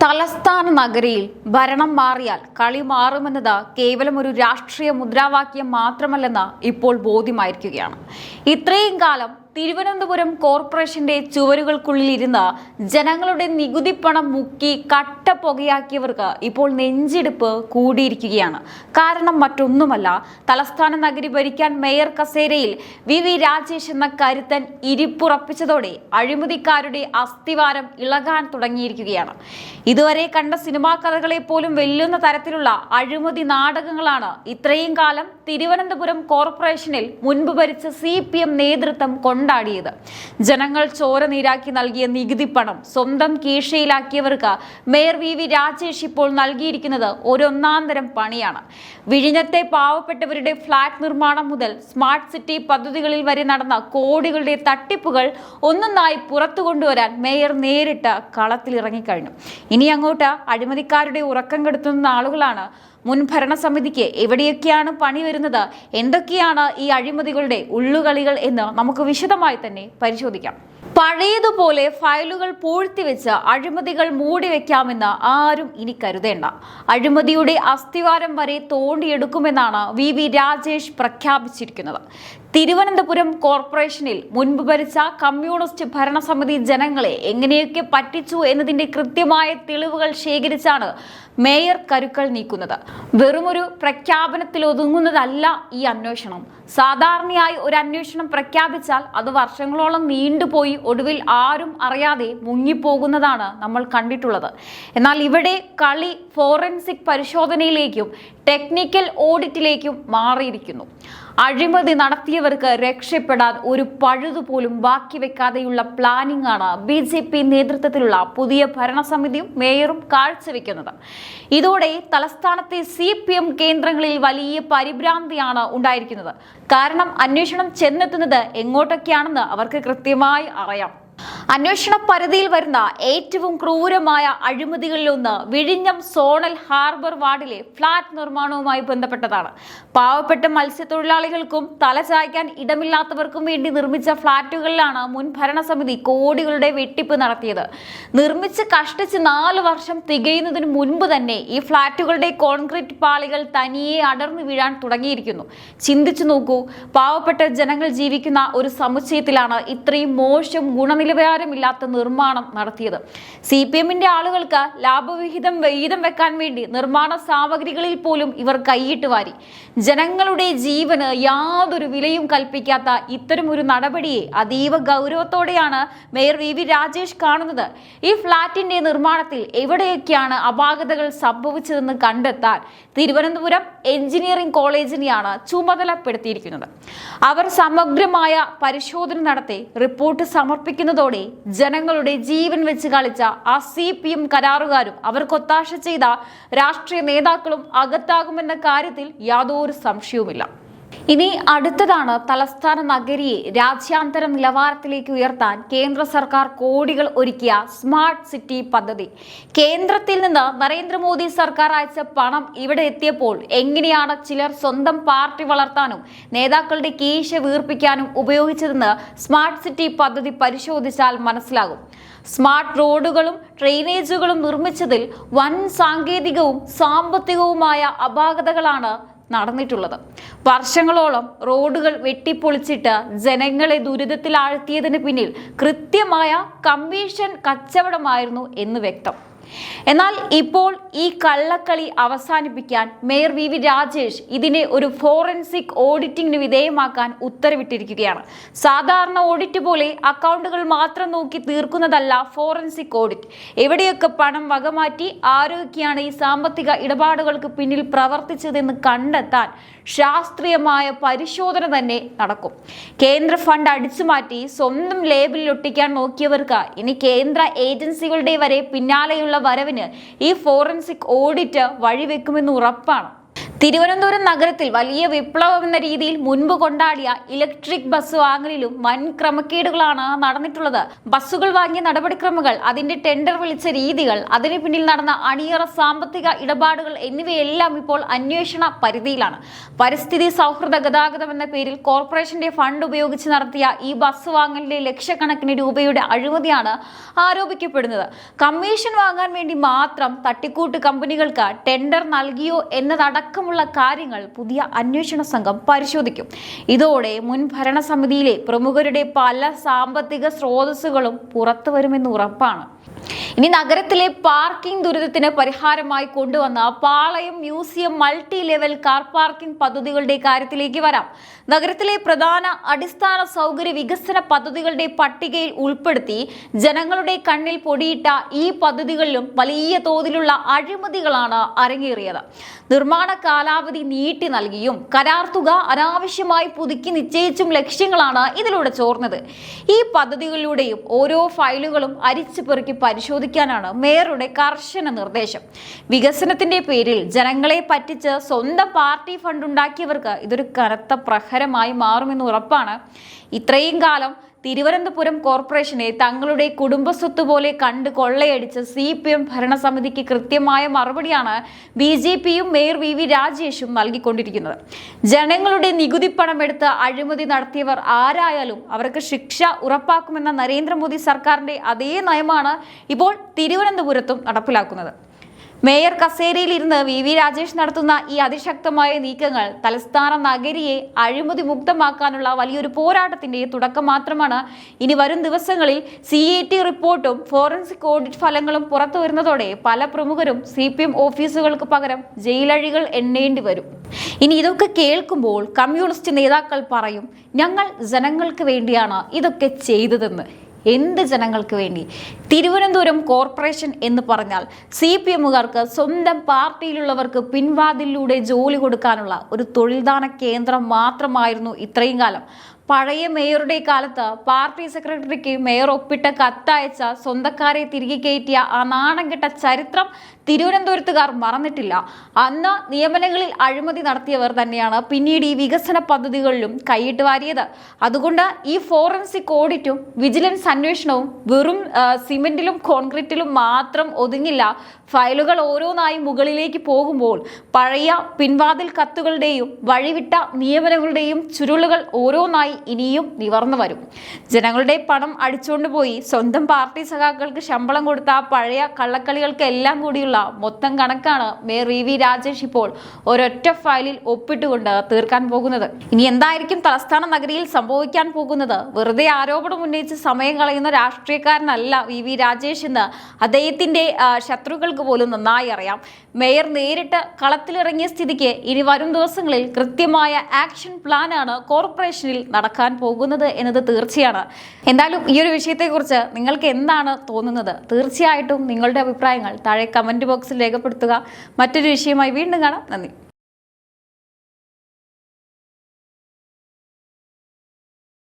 തലസ്ഥാന നഗരിയിൽ ഭരണം മാറിയാൽ കളി മാറുമെന്നത് കേവലം ഒരു രാഷ്ട്രീയ മുദ്രാവാക്യം മാത്രമല്ലെന്ന് ഇപ്പോൾ ബോധ്യമായിരിക്കുകയാണ്. ഇത്രയും കാലം തിരുവനന്തപുരം കോർപ്പറേഷന്റെ ചുവരുകൾക്കുള്ളിൽ ഇരുന്ന് ജനങ്ങളുടെ നികുതി പണം മുക്കി കട്ട പുകയാക്കിയവർക്ക് ഇപ്പോൾ നെഞ്ചിടിപ്പ് കൂടിയിരിക്കുകയാണ്. കാരണം മറ്റൊന്നുമല്ല, തലസ്ഥാന നഗരി ഭരിക്കാൻ മേയർ കസേരയിൽ വി രാജേഷ് എന്ന കരുത്തൻ ഇരിപ്പുറപ്പിച്ചതോടെ അഴിമതിക്കാരുടെ അസ്ഥിവാരം ഇളകാൻ തുടങ്ങിയിരിക്കുകയാണ്. ഇതുവരെ കണ്ട സിനിമാ കഥകളെ പോലും വെല്ലുന്ന തരത്തിലുള്ള അഴിമതി നാടകങ്ങളാണ് ഇത്രയും കാലം തിരുവനന്തപുരം കോർപ്പറേഷനിൽ മുൻപ് ഭരിച്ച CPM നേതൃത്വം കൊണ്ടാടിയത്. ജനങ്ങൾ ചോര നീരാക്കി നൽകിയ നികുതി പണം സ്വന്തം കീശയിലാക്കിയവർക്ക് മേയർ വി രാജേഷ് ഇപ്പോൾ നൽകിയിരിക്കുന്നത് ഒരൊന്നാന്തരം പണിയാണ്. വിഴിഞ്ഞത്തെ പാവപ്പെട്ടവരുടെ ഫ്ളാറ്റ് നിർമ്മാണം മുതൽ സ്മാർട്ട് സിറ്റി പദ്ധതികളിൽ വരെ നടന്ന കോടികളുടെ തട്ടിപ്പുകൾ ഒന്നൊന്നായി പുറത്തു കൊണ്ടുവരാൻ മേയർ നേരിട്ട് കളത്തിലിറങ്ങിക്കഴിഞ്ഞു. ഇനി അങ്ങോട്ട് അഴിമതിക്കാരുടെ ഉറക്കം കെടുത്തുന്ന ആളുകളാണ്. മുൻ ഭരണസമിതിക്ക് എവിടെയൊക്കെയാണ് പണി വരുന്നത്, എന്തൊക്കെയാണ് ഈ അഴിമതികളുടെ ഉള്ളുകളികൾ എന്ന് നമുക്ക് വിശദമായി തന്നെ പരിശോധിക്കാം. പഴയതുപോലെ ഫയലുകൾ പൂഴ്ത്തിവെച്ച് അഴിമതികൾ മൂടിവെക്കാമെന്ന് ആരും ഇനി കരുതേണ്ട. അഴിമതിയുടെ അസ്ഥിവാരം വരെ തോണ്ടിയെടുക്കുമെന്നാണ് വി രാജേഷ് പ്രഖ്യാപിച്ചിരിക്കുന്നത്. തിരുവനന്തപുരം കോർപ്പറേഷനിൽ മുൻപ് ഭരിച്ച കമ്മ്യൂണിസ്റ്റ് ഭരണസമിതി ജനങ്ങളെ എങ്ങനെയൊക്കെ പറ്റിച്ചു എന്നതിന്റെ കൃത്യമായ തെളിവുകൾ ശേഖരിച്ചാണ് മേയർ കരുക്കൾ നീക്കുന്നത്. വെറുമൊരു പ്രഖ്യാപനത്തിൽ ഒതുങ്ങുന്നതല്ല ഈ അന്വേഷണം. സാധാരണയായി ഒരു അന്വേഷണം പ്രഖ്യാപിച്ചാൽ അത് വർഷങ്ങളോളം നീണ്ടുപോയി ഒടുവിൽ ആരും അറിയാതെ മുങ്ങിപ്പോകുന്നതാണ് നമ്മൾ കണ്ടിട്ടുള്ളത്. എന്നാൽ ഇവിടെ കളി ഫോറൻസിക് പരിശോധനയിലേക്കും ടെക്നിക്കൽ ഓഡിറ്റിലേക്കും മാറിയിരിക്കുന്നു. അഴിമതി നടത്തിയവർക്ക് രക്ഷപ്പെടാൻ ഒരു പഴുതുപോലും ബാക്കി വെക്കാതെയുള്ള പ്ലാനിംഗ് ആണ് BJP നേതൃത്വത്തിലുള്ള പുതിയ ഭരണസമിതിയും മേയറും കാഴ്ചവെക്കുന്നത്. ഇതോടെ തലസ്ഥാനത്തെ CPM കേന്ദ്രങ്ങളിൽ വലിയ പരിഭ്രാന്തിയാണ് ഉണ്ടായിരിക്കുന്നത്. കാരണം അന്വേഷണം ചെന്നെത്തുന്നത് എങ്ങോട്ടൊക്കെയാണെന്ന് അവർക്ക് കൃത്യമായി അറിയാം. അന്വേഷണ പരിധിയിൽ വരുന്ന ഏറ്റവും ക്രൂരമായ അഴിമതികളിലൊന്ന് വിഴിഞ്ഞം സോണൽ ഹാർബർ വാർഡിലെ ഫ്ളാറ്റ് നിർമ്മാണവുമായി ബന്ധപ്പെട്ടതാണ്. പാവപ്പെട്ട മത്സ്യത്തൊഴിലാളികൾക്കും തലചായ്ക്കാൻ ഇടമില്ലാത്തവർക്കും വേണ്ടി നിർമ്മിച്ച ഫ്ളാറ്റുകളിലാണ് മുൻ ഭരണസമിതി കോടികളുടെ വെട്ടിപ്പ് നടത്തിയത്. നിർമ്മിച്ച് കഷ്ടിച്ച് 4 വർഷം തികയുന്നതിന് മുൻപ് തന്നെ ഈ ഫ്ളാറ്റുകളുടെ കോൺക്രീറ്റ് പാളികൾ തനിയെ അടർന്നു വീഴാൻ തുടങ്ങിയിരിക്കുന്നു. ചിന്തിച്ചു നോക്കൂ, പാവപ്പെട്ട ജനങ്ങൾ ജീവിക്കുന്ന ഒരു സമുച്ചയത്തിലാണ് ഇത്രയും മോശം ഗുണനിലവാരമില്ലാത്ത നിർമ്മാണം നടത്തിയത്. CPMന്റെ ആളുകൾക്ക് ലാഭവിഹിതം വെക്കാൻ വേണ്ടി നിർമ്മാണ സാമഗ്രികളിൽ പോലും ഇവർ കൈയിട്ട് വാരി. ജനങ്ങളുടെ ജീവന് യാതൊരു വിലയും കൽപ്പിക്കാത്ത ഇത്തരം ഒരു നടപടിയെ അതീവ ഗൗരവത്തോടെയാണ് മേയർ വി രാജേഷ് കാണുന്നത്. ഈ ഫ്ളാറ്റിന്റെ നിർമ്മാണത്തിൽ എവിടെയൊക്കെയാണ് അപാകതകൾ സംഭവിച്ചതെന്ന് കണ്ടെത്താൻ തിരുവനന്തപുരം എഞ്ചിനീയറിംഗ് കോളേജിനെയാണ് ചുമതലപ്പെടുത്തിയിരിക്കുന്നത്. അവർ സമഗ്രമായ പരിശോധന നടത്തി റിപ്പോർട്ട് സമർപ്പിക്കുന്നതോടെ ജനങ്ങളുടെ ജീവൻ വെച്ച് കളിച്ച ആ CPM കരാറുകാരും അവർക്കൊത്താശ ചെയ്ത രാഷ്ട്രീയ നേതാക്കളും അകത്താകുമെന്ന കാര്യത്തിൽ യാതൊരു സംശയവുമില്ല. ഇനി അടുത്തതാണ് തലസ്ഥാന നഗരിയെ രാജ്യാന്തര നിലവാരത്തിലേക്ക് ഉയർത്താൻ കേന്ദ്ര സർക്കാർ കോടികൾ ഒരുക്കിയ സ്മാർട്ട് സിറ്റി പദ്ധതി. കേന്ദ്രത്തിൽ നിന്ന് നരേന്ദ്രമോദി സർക്കാർ അയച്ച പണം ഇവിടെ എത്തിയപ്പോൾ എങ്ങനെയാണ് ചിലർ സ്വന്തം പാർട്ടി വളർത്താനും നേതാക്കളുടെ കീശ വീർപ്പിക്കാനും ഉപയോഗിച്ചതെന്ന് സ്മാർട്ട് സിറ്റി പദ്ധതി പരിശോധിച്ചാൽ മനസ്സിലാകും. സ്മാർട്ട് റോഡുകളും ഡ്രെയിനേജുകളും നിർമ്മിച്ചതിൽ വൻ സാങ്കേതികവും സാമ്പത്തികവുമായ അപാകതകളാണ് നടന്നിട്ടുള്ളത്. വർഷങ്ങളോളം റോഡുകൾ വെട്ടിപ്പൊളിച്ചിട്ട് ജനങ്ങളെ ദുരിതത്തിലാഴ്ത്തിയതിന് പിന്നിൽ കൃത്യമായ കമ്മീഷൻ കച്ചവടമായിരുന്നു എന്ന് വ്യക്തം. എന്നാൽ ഇപ്പോൾ ഈ കള്ളക്കളി അവസാനിപ്പിക്കാൻ മേയർ വി രാജേഷ് ഇതിനെ ഒരു ഫോറൻസിക് ഓഡിറ്റിംഗിന് വിധേയമാക്കാൻ ഉത്തരവിട്ടിരിക്കുകയാണ്. സാധാരണ ഓഡിറ്റ് പോലെ അക്കൗണ്ടുകൾ മാത്രം നോക്കി തീർക്കുന്നതല്ല ഫോറൻസിക് ഓഡിറ്റ്. എവിടെയൊക്കെ പണം വകമാറ്റി ആരൊക്കെയാണ് ഈ സാമ്പത്തിക ഇടപാടുകൾക്ക് പിന്നിൽ പ്രവർത്തിച്ചതെന്ന് കണ്ടെത്താൻ ശാസ്ത്രീയമായ പരിശോധന തന്നെ നടക്കും. കേന്ദ്ര ഫണ്ട് അടിച്ചുമാറ്റി സ്വന്തം ലേബലിൽ ഒട്ടിക്കാൻ നോക്കിയവർക്ക് ഇനി കേന്ദ്ര ഏജൻസികളുടെ വരെ പിന്നാലെയുള്ള വരവിന് ഈ ഫോറൻസിക് ഓഡിറ്റ് വഴിവെക്കുമെന്ന് ഉറപ്പാണ്. തിരുവനന്തപുരം നഗരത്തിൽ വലിയ വിപ്ലവം എന്ന രീതിയിൽ മുൻപ് കൊണ്ടാടിയ ഇലക്ട്രിക് ബസ് വാങ്ങലിലും വൻ ക്രമക്കേടുകളാണ് നടന്നിട്ടുള്ളത്. ബസ്സുകൾ വാങ്ങിയ നടപടിക്രമങ്ങൾ, അതിന്റെ ടെൻഡർ വിളിച്ച രീതികൾ, അതിന് പിന്നിൽ നടന്ന അണിയറ സാമ്പത്തിക ഇടപാടുകൾ എന്നിവയെല്ലാം ഇപ്പോൾ അന്വേഷണ പരിധിയിലാണ്. പരിസ്ഥിതി സൗഹൃദ ഗതാഗതം എന്ന പേരിൽ കോർപ്പറേഷന്റെ ഫണ്ട് ഉപയോഗിച്ച് നടത്തിയ ഈ ബസ് വാങ്ങലിലെ ലക്ഷക്കണക്കിന് രൂപയുടെ അഴിമതിയാണ് ആരോപിക്കപ്പെടുന്നത്. കമ്മീഷൻ വാങ്ങാൻ വേണ്ടി മാത്രം തട്ടിക്കൂട്ട് കമ്പനികൾക്ക് ടെൻഡർ നൽകിയോ എന്നതടക്കം കാര്യങ്ങൾ പുതിയ അന്വേഷണ സംഘം പരിശോധിക്കും. ഇതോടെ മുൻ ഭരണസമിതിയിലെ പ്രമുഖരുടെ പല സാമ്പത്തിക സ്രോതസ്സുകളും പുറത്തു വരുമെന്ന് ഉറപ്പാണ്. ഇനി നഗരത്തിലെ പാർക്കിംഗ് ദുരിതത്തിന് പരിഹാരമായി കൊണ്ടുവന്ന Palayam museum multi level car parking പദ്ധതികളുടെ കാര്യത്തിലേക്ക് വരാം. നഗരത്തിലെ പ്രധാന അടിസ്ഥാന സൗകര്യ വികസന പദ്ധതികളുടെ പട്ടികയിൽ ഉൾപ്പെടുത്തി ജനങ്ങളുടെ കണ്ണിൽ പൊടിയിട്ട ഈ പദ്ധതികളിലും വലിയ തോതിലുള്ള അഴിമതികളാണ് അരങ്ങേറിയത്. നിർമ്മാണ കാലാവധി നീട്ടി നൽകിയും കരാർ തുക അനാവശ്യമായി പുതുക്കി നിശ്ചയിച്ചും ലക്ഷ്യങ്ങളാണ് ഇതിലൂടെ ചോർന്നത്. ഈ പദ്ധതികളിലൂടെയും ഓരോ ഫയലുകളും അരിച്ചു പെറുക്കി പരിശോധിക്കാനാണ് മേയറുടെ കർശന നിർദ്ദേശം. വികസനത്തിന്റെ പേരിൽ ജനങ്ങളെ പറ്റിച്ച് സ്വന്തം പാർട്ടി ഫണ്ട് ഉണ്ടാക്കിയവർക്ക് ഇതൊരു കനത്ത പ്രഹരമായി മാറുമെന്ന് ഉറപ്പാണ്. ഇത്രയും കാലം തിരുവനന്തപുരം കോർപ്പറേഷനെ തങ്ങളുടെ കുടുംബസ്വത്ത് പോലെ കണ്ട് കൊള്ളയടിച്ച CPM ഭരണസമിതിക്ക് കൃത്യമായ മറുപടിയാണ് BJPയും മേയർ VV രാജേഷും നൽകിക്കൊണ്ടിരിക്കുന്നത്. ജനങ്ങളുടെ നികുതി പണമെടുത്ത് അഴിമതി നടത്തിയവർ ആരായാലും അവർക്ക് ശിക്ഷ ഉറപ്പാക്കുമെന്ന നരേന്ദ്രമോദി സർക്കാരിന്റെ അതേ നയമാണ് ഇപ്പോൾ തിരുവനന്തപുരത്തും നടപ്പിലാക്കുന്നത്. മേയർ കസേരയിൽ ഇരുന്ന് VV രാജേഷ് നടത്തുന്ന ഈ അതിശക്തമായ നീക്കങ്ങൾ തലസ്ഥാന നഗരിയെ അഴിമതി മുക്തമാക്കാനുള്ള വലിയൊരു പോരാട്ടത്തിന്റെ തുടക്കം മാത്രമാണ്. ഇനി വരും ദിവസങ്ങളിൽ CAT റിപ്പോർട്ടും ഫോറൻസിക് ഓഡിറ്റ് ഫലങ്ങളും പുറത്തു വരുന്നതോടെ പല പ്രമുഖരും CPM ഓഫീസുകൾക്ക് പകരം ജയിലഴികൾ എണ്ണേണ്ടി വരും. ഇനി ഇതൊക്കെ കേൾക്കുമ്പോൾ കമ്മ്യൂണിസ്റ്റ് നേതാക്കൾ പറയും, ഞങ്ങൾ ജനങ്ങൾക്ക് വേണ്ടിയാണ് ഇതൊക്കെ ചെയ്തതെന്ന്. എന്ത് ജനങ്ങൾക്ക് വേണ്ടി? തിരുവനന്തപുരം കോർപ്പറേഷൻ എന്ന് പറഞ്ഞാൽ CPMകാർക്ക് സ്വന്തം പാർട്ടിയിലുള്ളവർക്ക് പിൻവാതിലൂടെ ജോലി കൊടുക്കാനുള്ള ഒരു തൊഴിൽദാന കേന്ദ്രം മാത്രമായിരുന്നു ഇത്രയും കാലം. പഴയ മേയറുടെ കാലത്ത് പാർട്ടി സെക്രട്ടറിക്ക് മേയർ ഒപ്പിട്ട കത്തയച്ച സ്വന്തക്കാരെ തിരികെ കയറ്റിയ ആ നാണം കെട്ട ചരിത്രം തിരുവനന്തപുരത്തുകാർ മറന്നിട്ടില്ല. അന്ന് നിയമനങ്ങളിൽ അഴിമതി നടത്തിയവർ തന്നെയാണ് പിന്നീട് ഈ വികസന പദ്ധതികളിലും കൈയിട്ട് വാരിയത്. അതുകൊണ്ട് ഈ ഫോറൻസിക് ഓഡിറ്റും വിജിലൻസ് അന്വേഷണവും വെറും സിമെന്റിലും കോൺക്രീറ്റിലും മാത്രം ഒതുങ്ങില്ല. ഫയലുകൾ ഓരോന്നായി മുകളിലേക്ക് പോകുമ്പോൾ പഴയ പിൻവാതിൽ കത്തുകളുടെയും വഴിവിട്ട നിയമനങ്ങളുടെയും ചുരുളുകൾ ഓരോന്നായി ഇനിയും നിവർന്നു വരും. ജനങ്ങളുടെ പണം അടിച്ചുകൊണ്ടുപോയി സ്വന്തം പാർട്ടി സഖാക്കൾക്ക് ശമ്പളം കൊടുത്ത പഴയ കള്ളക്കളികൾക്ക് എല്ലാം കൂടിയുള്ള മൊത്തം കണക്കാണ് മേയർ VV രാജേഷ് ഇപ്പോൾ ഒരൊറ്റ ഫയലിൽ ഒപ്പിട്ടുകൊണ്ട് തീർക്കാൻ പോകുന്നത്. ഇനി എന്തായിരിക്കും തലസ്ഥാന നഗരിയിൽ സംഭവിക്കാൻ പോകുന്നത്? വെറുതെ ആരോപണം ഉന്നയിച്ച് സമയം കളയുന്ന രാഷ്ട്രീയക്കാരനല്ല VV രാജേഷ് എന്ന് അദ്ദേഹത്തിന്റെ ശത്രുക്കൾക്ക് പോലും നന്നായി അറിയാം. മേയർ നേരിട്ട് കളത്തിലിറങ്ങിയ സ്ഥിതിക്ക് ഇനി വരും ദിവസങ്ങളിൽ കൃത്യമായ ആക്ഷൻ പ്ലാനാണ് കോർപ്പറേഷനിൽ നടക്കാൻ പോകുന്നത് എന്നത് തീർച്ചയാണ്. എന്തായാലും ഈ ഒരു വിഷയത്തെക്കുറിച്ച് നിങ്ങൾക്ക് എന്താണ് തോന്നുന്നത്? തീർച്ചയായിട്ടും നിങ്ങളുടെ അഭിപ്രായങ്ങൾ താഴെ കമന്റ് ബോക്സിൽ രേഖപ്പെടുത്തുക. മറ്റൊരു വിഷയമായി വീണ്ടും കാണാം. നന്ദി.